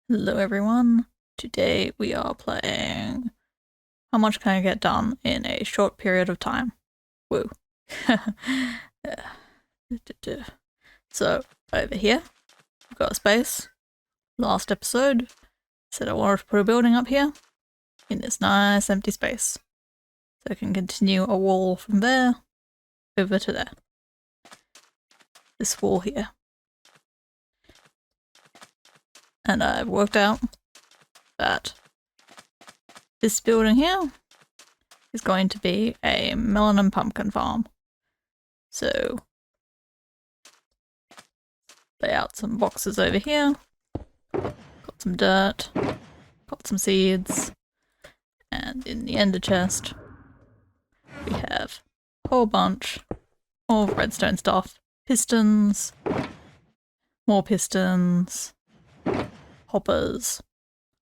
Hello everyone, today we are playing How Much Can I Get Done in a Short Period of Time? Woo. So, over here, we've got a space. Last episode, said I wanted to put a building up here in this nice empty space. So I can continue a wall from there over to there. This wall here. And I've worked out that this building here is going to be a melon and pumpkin farm. So lay out some boxes over here, got some dirt, got some seeds, and in the ender chest we have a whole bunch of redstone stuff, pistons, more pistons, hoppers,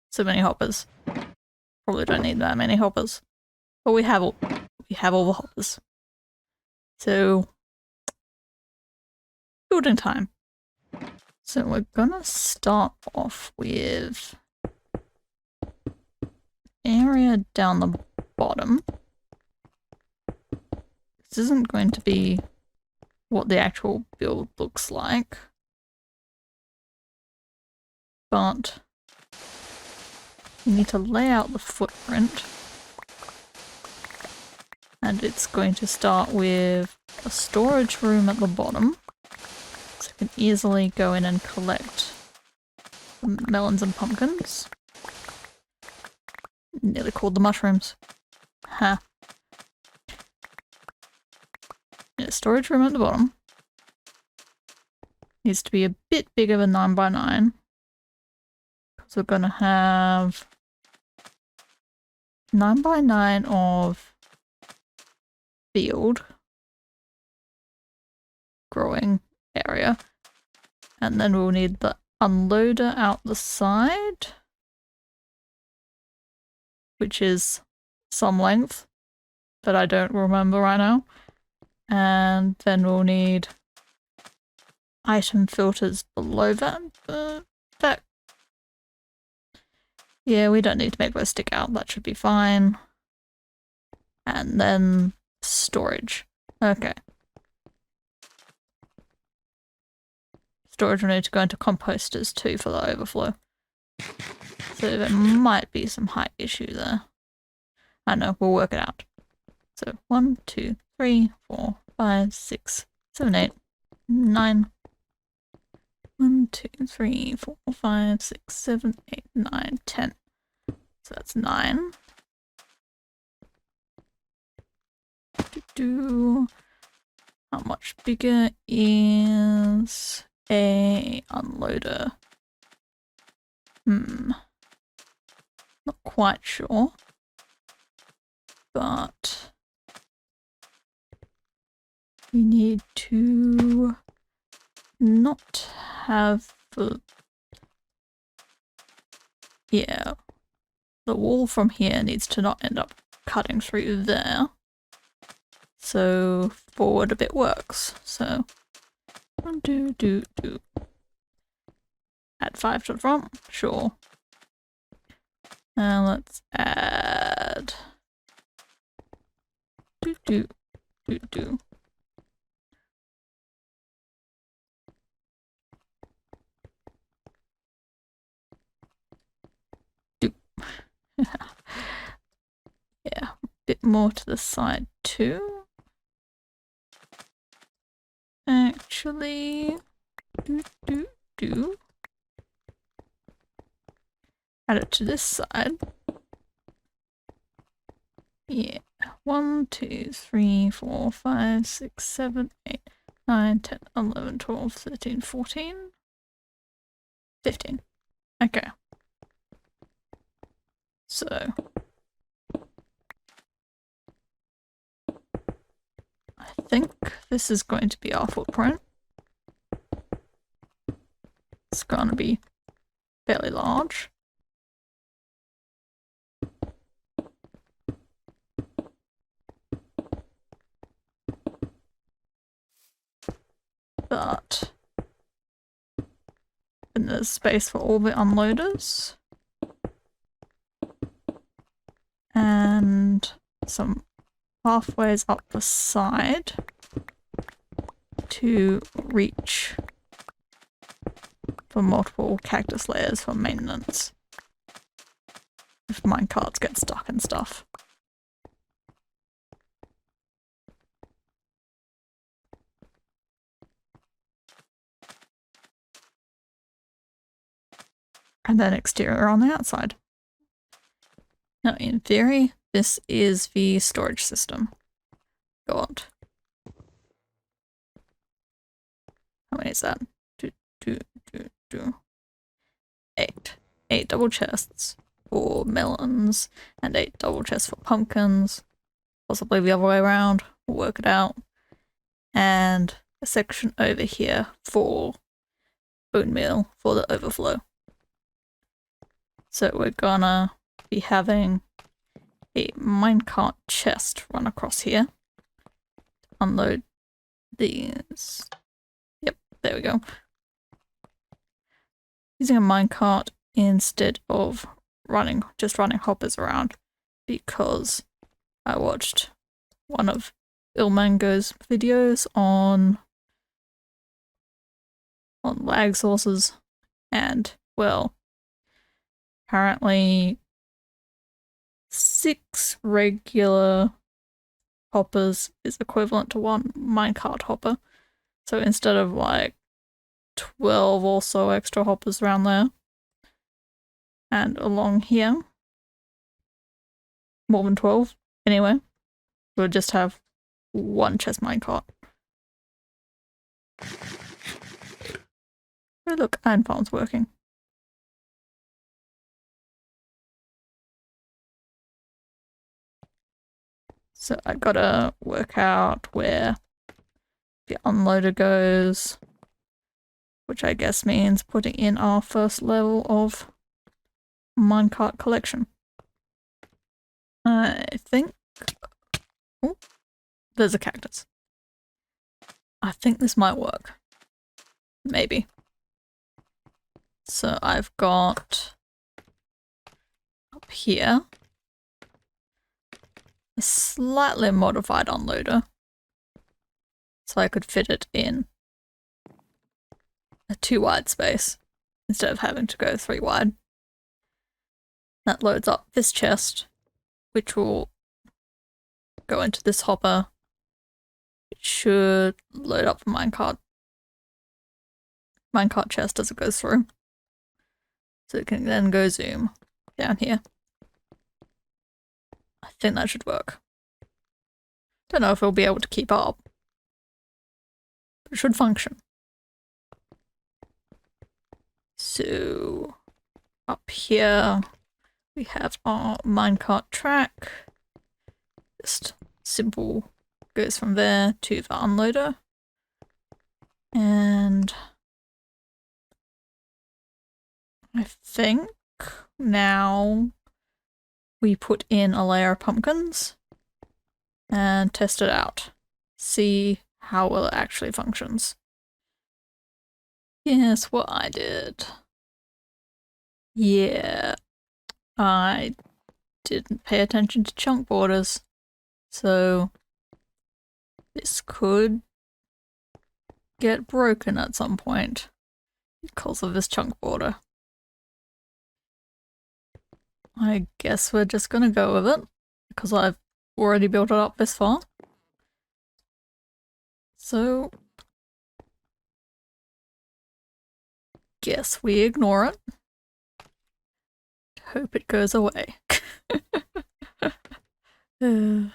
so many hoppers. Probably don't need that many hoppers, but we have all the hoppers. So building time. So we're gonna start off with area down the bottom. This isn't going to be what the actual build looks like, but you need to lay out the footprint, and it's going to start with a storage room at the bottom, so you can easily go in and collect melons and pumpkins. Nearly called the mushrooms. Ha. Yeah, storage room at the bottom. Needs to be a bit bigger than 9 by 9. Because we're gonna have 9 by 9 of field growing area. And then we'll need the unloader out the side, which is some length that I don't remember right now. And then we'll need item filters below that. Yeah, we don't need to make those stick out. That should be fine. And then storage. Okay. Storage will need to go into composters too for the overflow. So there might be some height issue there. I know, we'll work it out. So 1, 2, 3, 4, 5, 6, 7, 8, 9. 1, 2, 3, 4, 5, 6, 7, 8, 9, 10. So that's 9. How much bigger is a unloader? Not quite sure. But we need to not have the wall from here needs to not end up cutting through there. So forward a bit works. So add 5 to the front, sure. Now let's add yeah, a bit more to the side too. Actually, add it to this side. Yeah, 1, 2, 3, 4, 5, 6, 7, 8, 9, 10, 11, 12, 13, 14, 15. Okay. So I think this is going to be our footprint. It's going to be fairly large. But And there's space for all the unloaders. And some pathways up the side to reach for multiple cactus layers for maintenance. If minecarts get stuck and stuff. And then exterior on the outside. Now, in theory, this is the storage system. God. How many is that? 8. 8 double chests for melons, and 8 double chests for pumpkins. Possibly the other way around. We'll work it out. And a section over here for bone meal for the overflow. So we're gonna be having a minecart chest run across here. Unload these. Yep, there we go. Using a minecart instead of just running hoppers around, because I watched one of Ilmango's videos on lag sources, and well, apparently 6 regular hoppers is equivalent to 1 minecart hopper. So instead of like 12 or so extra hoppers around there, and along here, more than 12 anyway, we'll just have 1 chest minecart. Oh look, iron farm's working. So I gotta work out where the unloader goes, which I guess means putting in our first level of minecart collection. I think... Oh, there's a cactus. I think this might work. Maybe. So I've got up here a slightly modified unloader, so I could fit it in a 2 wide space instead of having to go 3 wide. That loads up this chest, which will go into this hopper. It should load up the minecart chest as it goes through. So it can then go zoom down here. I think that should work. Don't know if it'll be able to keep up, but it should function. So up here we have our minecart track. Just simple, goes from there to the unloader. And I think now we put in a layer of pumpkins and test it out. See how well it actually functions. Guess what I did? Yeah, I didn't pay attention to chunk borders, so this could get broken at some point because of this chunk border. I guess we're just gonna go with it, because I've already built it up this far. So, guess we ignore it. Hope it goes away. And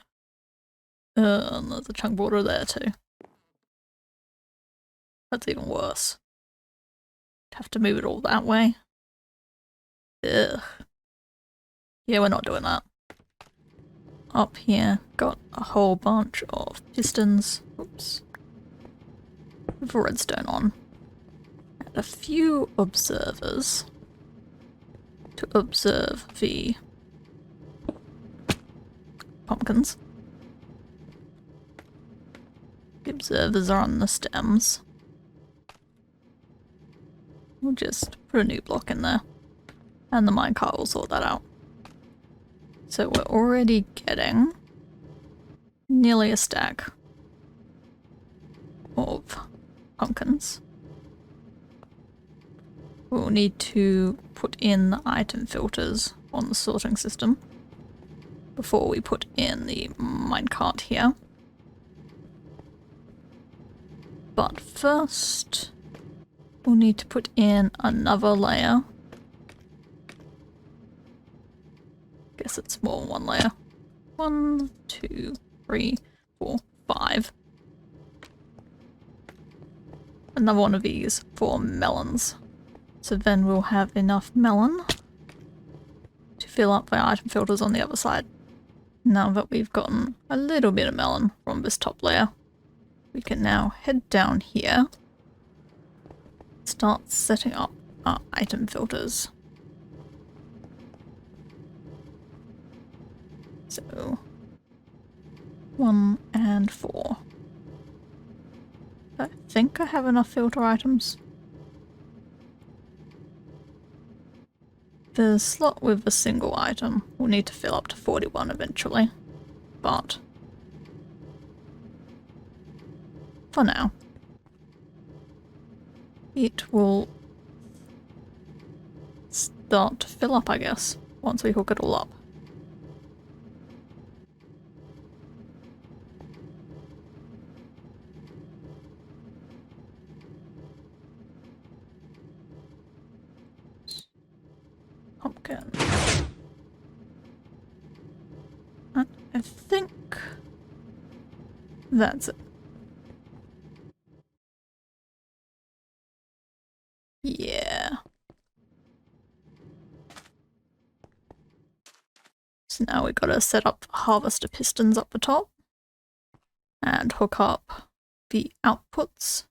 there's a chunk border there too. That's even worse. Have to move it all that way. Ugh. Yeah, we're not doing that. Up here, got a whole bunch of pistons. Oops. With redstone on. And a few observers to observe the pumpkins. The observers are on the stems. We'll just put a new block in there. And the minecart will sort that out. So we're already getting nearly a stack of pumpkins. We'll need to put in the item filters on the sorting system before we put in the minecart here. But first, we'll need to put in another layer. Guess it's more than one layer. 1, 2, 3, 4, 5. Another one of these for melons. So then we'll have enough melon to fill up the item filters on the other side. Now that we've gotten a little bit of melon from this top layer, we can now head down here, start setting up our item filters. So 1 and 4. I think I have enough filter items. The slot with a single item will need to fill up to 41 eventually, but for now, it will start to fill up, I guess, once we hook it all up. Pumpkin. And I think that's it. Yeah. So now we gotta set up harvester pistons up the top and hook up the outputs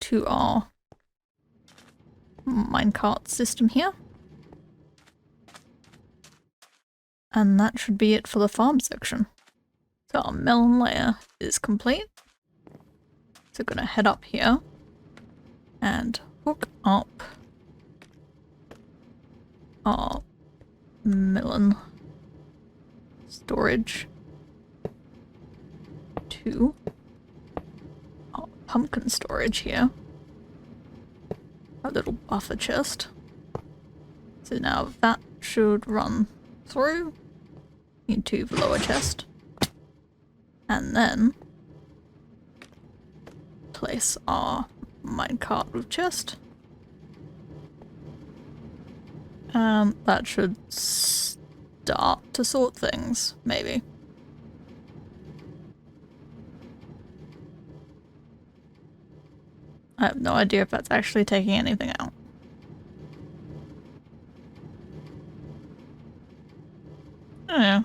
to our minecart system here. And that should be it for the farm section. So our melon layer is complete. So we're gonna head up here and hook up our melon storage to our pumpkin storage here. A little buffer chest. So now that should run through into the lower chest, and then place our minecart with chest, and that should start to sort things, maybe. I have no idea if that's actually taking anything out. I don't know.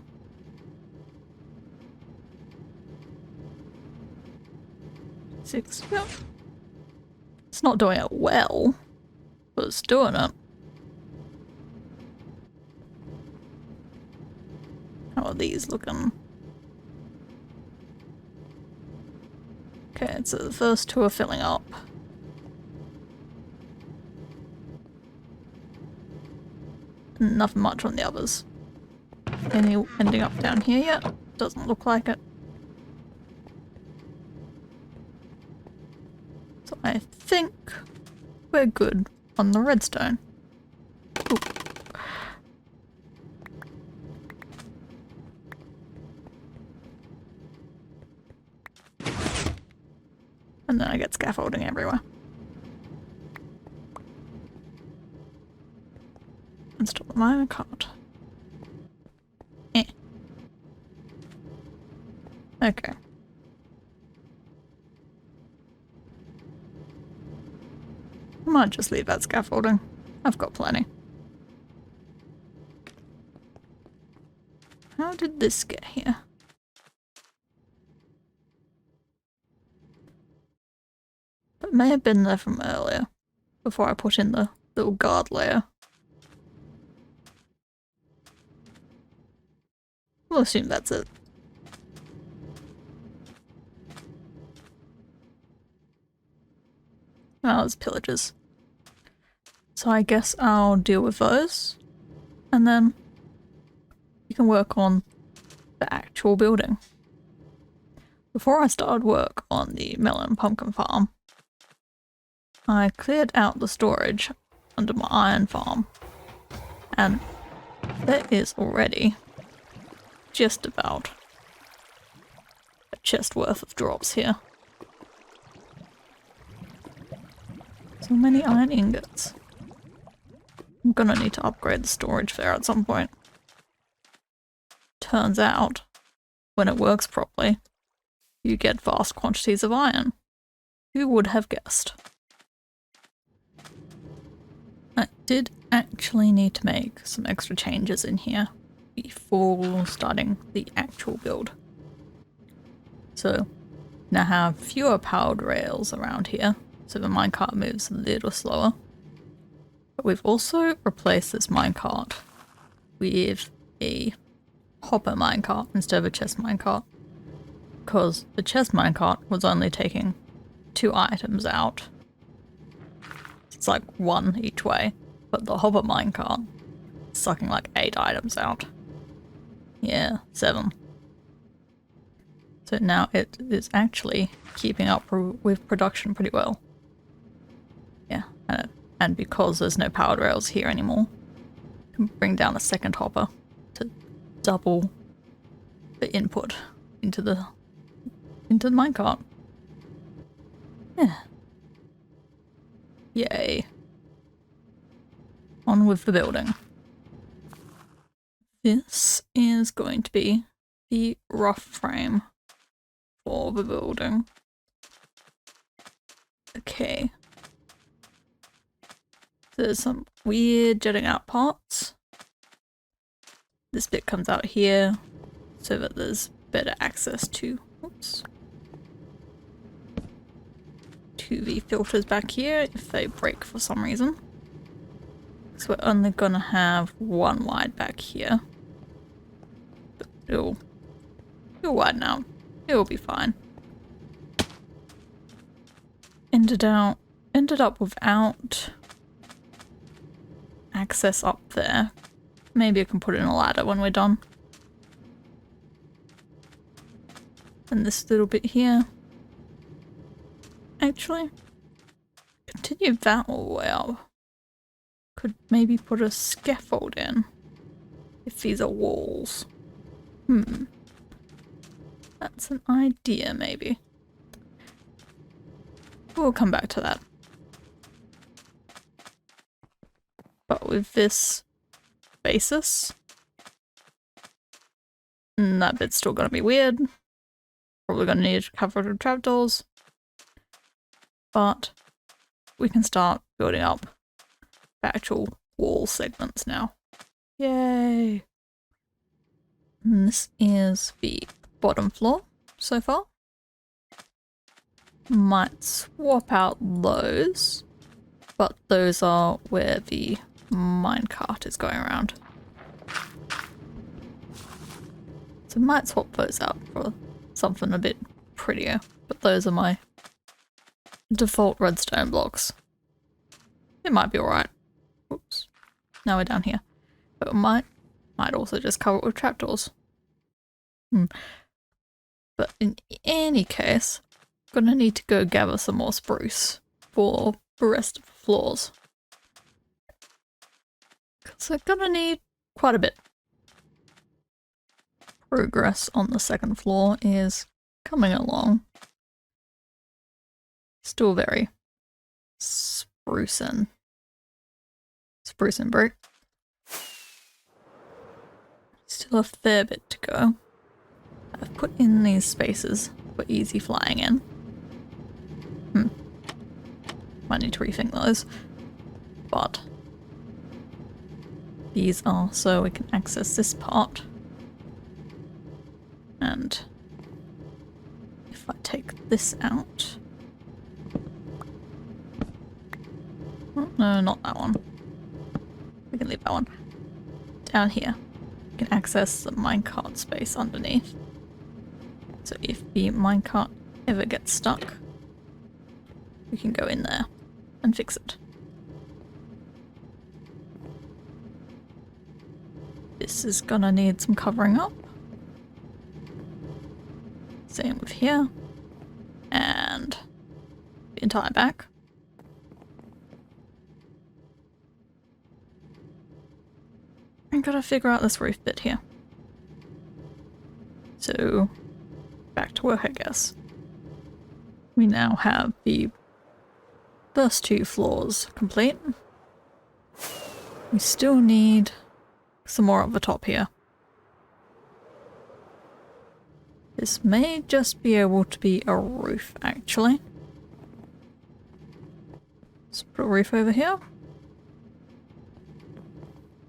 Well, it's not doing it well, but it's doing it. How are these looking? Okay, so the first two are filling up. Nothing much on the others. Any ending up down here yet? Doesn't look like it. So I think we're good on the redstone. Ooh. And then I get scaffolding everywhere. Install the minecart. Okay. I might just leave that scaffolding. I've got plenty. How did this get here? It may have been there from earlier, before I put in the little guard layer. We'll assume that's it. Oh, it's pillagers. So I guess I'll deal with those, and then you can work on the actual building. Before I started work on the melon pumpkin farm, I cleared out the storage under my iron farm, and there is already just about a chest worth of drops here. So many iron ingots. I'm gonna need to upgrade the storage there at some point. Turns out, when it works properly, you get vast quantities of iron. Who would have guessed? I did actually need to make some extra changes in here before starting the actual build. So now I have fewer powered rails around here, so the minecart moves a little slower. But we've also replaced this minecart with a hopper minecart instead of a chest minecart, because the chest minecart was only taking 2 items out. It's like 1 each way, but the hopper minecart is sucking like 8 items out. Yeah, 7. So now it is actually keeping up with production pretty well. Yeah, and because there's no powered rails here anymore, I can bring down a second hopper to double the input into the minecart. Yeah. Yay. On with the building. This is going to be the rough frame for the building. Okay. There's some weird jutting out parts. This bit comes out here so that there's better access to, oops, to the filters back here if they break for some reason. So we're only gonna have 1 wide back here. But it'll widen out. It'll be fine. Ended up without access up there. Maybe I can put in a ladder when we're done. And this little bit here. Actually, continue that all the way up. Could maybe put a scaffold in if these are walls. That's an idea, maybe. We'll come back to that. But with this basis, that bit's still gonna be weird. Probably gonna need to cover it with trapdoors. But we can start building up the actual wall segments now. Yay! And this is the bottom floor so far. Might swap out those, but those are where the minecart is going around. So might swap those out for something a bit prettier, but those are my default redstone blocks. It might be alright. Oops. Now we're down here. But we might also just cover it with trapdoors. But in any case, I'm gonna need to go gather some more spruce for the rest of the floors. So I'm gonna need quite a bit. Progress on the second floor is coming along. Still very spruce and brick. Still a fair bit to go. I've put in these spaces for easy flying in. Might need to rethink those. But these are so we can access this part. And if I take this out... Oh, no, not that one. We can leave that one. Down here, we can access the minecart space underneath. So if the minecart ever gets stuck, we can go in there and fix it. This is gonna need some covering up. Same with here. And the entire back. I gotta figure out this roof bit here. So, back to work, I guess. We now have the first 2 floors complete. We still need some more up the top here. This may just be able to be a roof, actually. Let's put a roof over here.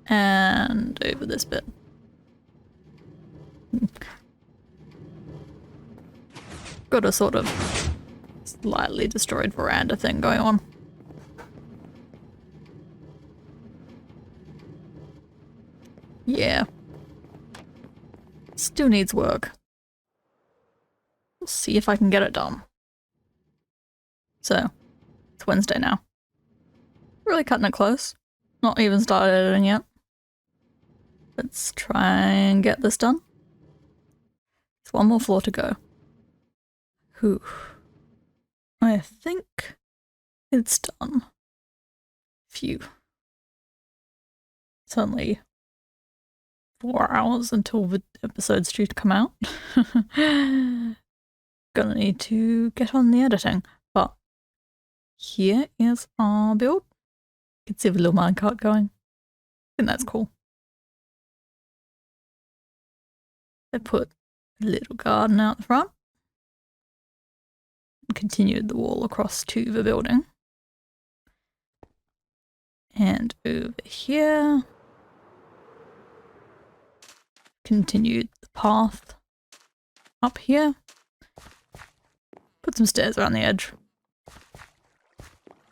And over this bit. Got a sort of slightly destroyed veranda thing going on. Yeah. Still needs work. We'll see if I can get it done. So, it's Wednesday now. Really cutting it close. Not even started editing yet. Let's try and get this done. There's one more floor to go. Whew. I think it's done. Phew. It's only 4 hours until the episode's due to come out. Gonna need to get on the editing. But here is our build. You can see the little minecart going. I think that's cool. I put a little garden out the front. And continued the wall across to the building. And over here. Continued the path up here. Put some stairs around the edge.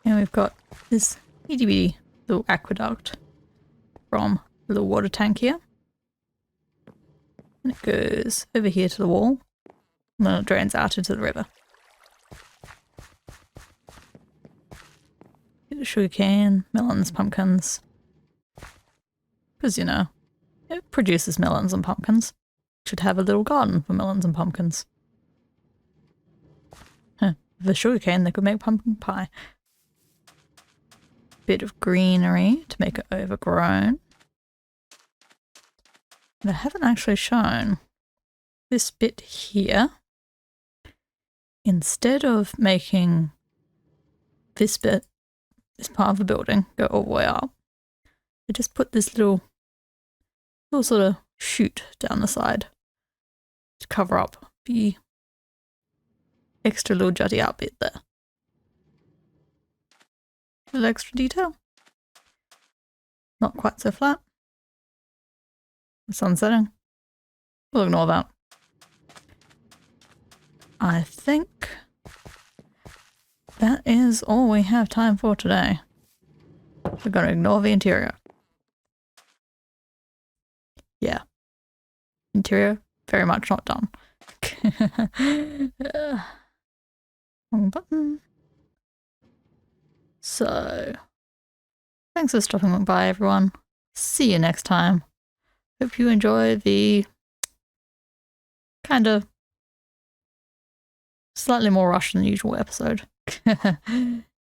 And we've got this itty bitty little aqueduct from the little water tank here. And it goes over here to the wall. And then it drains out into the river. Get a sugarcane, melons, pumpkins. Because, you know, it produces melons and pumpkins. Should have a little garden for melons and pumpkins. Huh. The sugarcane, they could make pumpkin pie. Bit of greenery to make it overgrown. And I haven't actually shown this bit here. Instead of making this bit, this part of the building, go all the way up, I just put this little sort of chute down the side to cover up the extra little jutty out bit there. A little extra detail. Not quite so flat. The sun's setting. We'll ignore that. I think that is all we have time for today. We're going to ignore the interior. Yeah. Interior, very much not done. Wrong button. So, thanks for stopping by, everyone. See you next time. Hope you enjoy the kind of slightly more rushed than usual episode.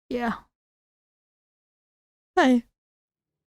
Yeah. Bye.